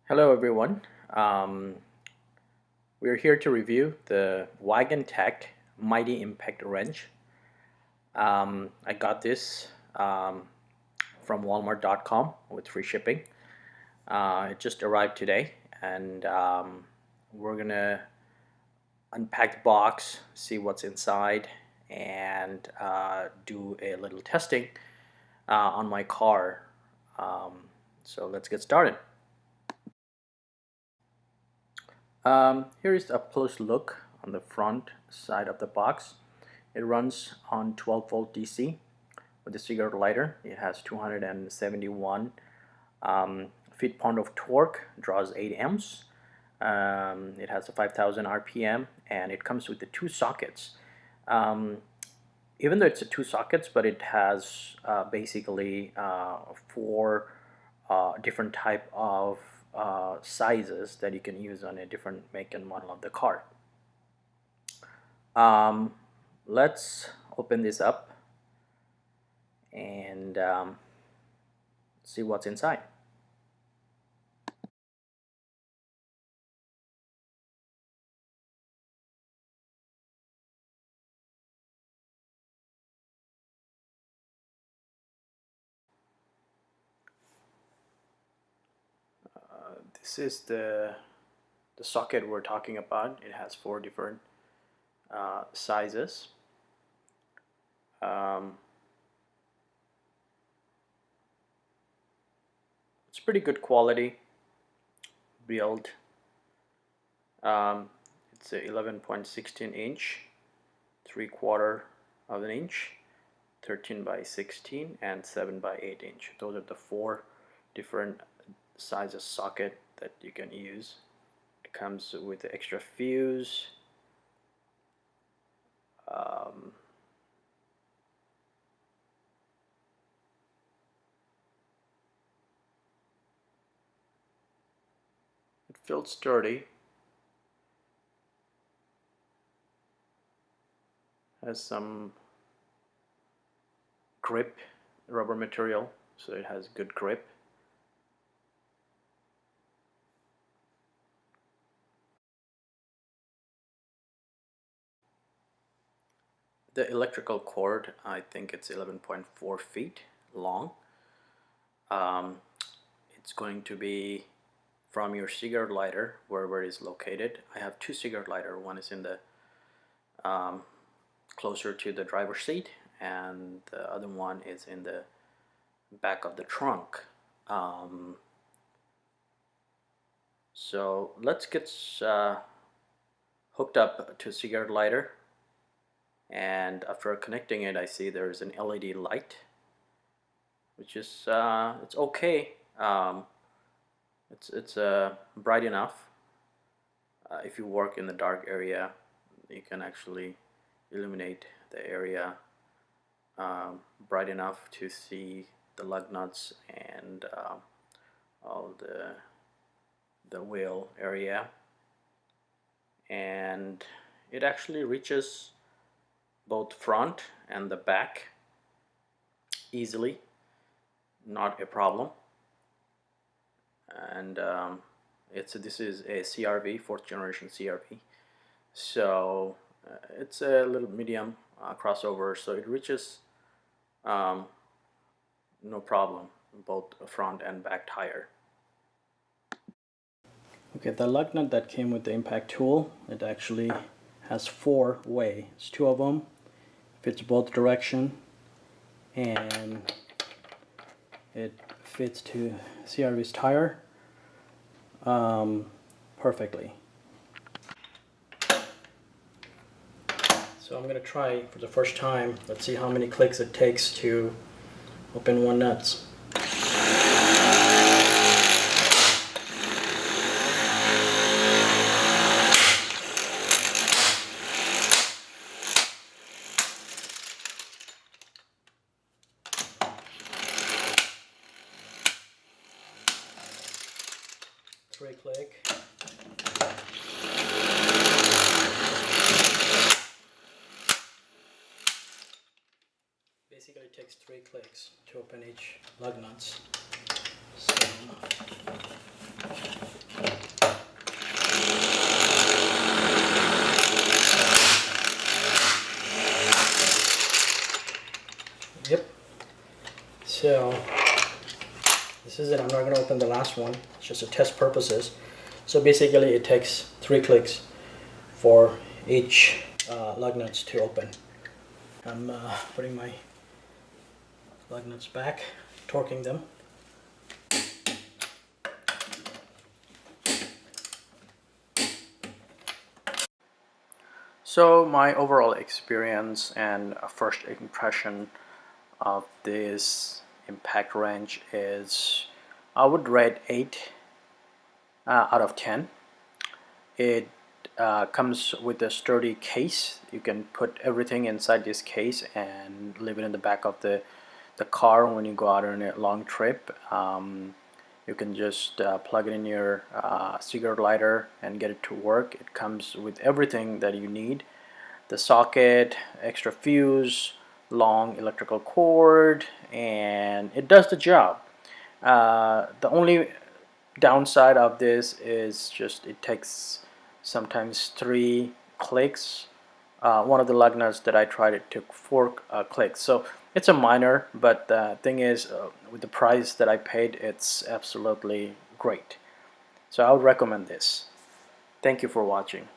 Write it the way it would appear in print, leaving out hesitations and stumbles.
Hello everyone. Um, we're here to review the Wagan Tech Mighty Impact Wrench. I got this from Walmart.com with free shipping. It just arrived today, and we're gonna unpack the box, see what's inside, and do a little testing on my car. So let's get started. Here is a close look on the front side of the box. It runs on 12-volt DC with a cigarette lighter. It has 271 feet-pound of torque, draws 8 amps. It has a 5,000 RPM, and it comes with the two sockets. Um, Even though it's a two sockets, but it has basically four different type of sizes that you can use on a different make and model of the car. Um, let's open this up and see what's inside. This is the socket we're talking about. It has four different sizes. Um, it's pretty good quality build. It's a 11.16 inch, 3/4 of an inch, 13 by 16, and 7 by 8 inch. Those are the four different sizes socket that you can use. It comes with the extra fuse. Um, it feels sturdy. Has some grip, rubber material, so it has good grip. The electrical cord, I think it's 11.4 feet long. Um, it's going to be from your cigarette lighter, wherever it is located. I have two cigarette lighter. One is in the closer to the driver's seat, and the other one is in the back of the trunk. So let's get hooked up to a cigarette lighter, and after connecting it, I see there's an LED light, which is it's okay. It's bright enough. If you work in the dark area, you can actually illuminate the area bright enough to see the lug nuts and all the wheel area, and it actually reaches both front and the back easily, not a problem. And this is a CRV, fourth generation CRV, so it's a little medium crossover, so it reaches no problem, both front and back tire. Okay, the lug nut that came with the impact tool, it actually has four way. It's two of them, fits both direction, and it fits to CRV's tire perfectly. So I'm going to try for the first time. Let's see how many clicks it takes to open one nuts. Three click. Basically it takes 3 clicks to open each lug nuts. So So this is it. I'm not going to open the last one. It's just a test purposes. So basically it takes 3 clicks for each lug nuts to open. I'm putting my lug nuts back, torquing them. So my overall experience and first impression of this impact wrench is, I would rate 8 out of 10. It comes with a sturdy case. You can put everything inside this case and leave it in the back of the car when you go out on a long trip. You can just plug it in your cigarette lighter and get it to work. It comes with everything that you need: the socket, extra fuse, long electrical cord, and it does the job. The only downside of this is just it takes sometimes 3 clicks. One of the lug nuts that I tried, it took 4 clicks. So it's a minor, but the thing is, with the price that I paid, it's absolutely great. So I would recommend this. Thank you for watching.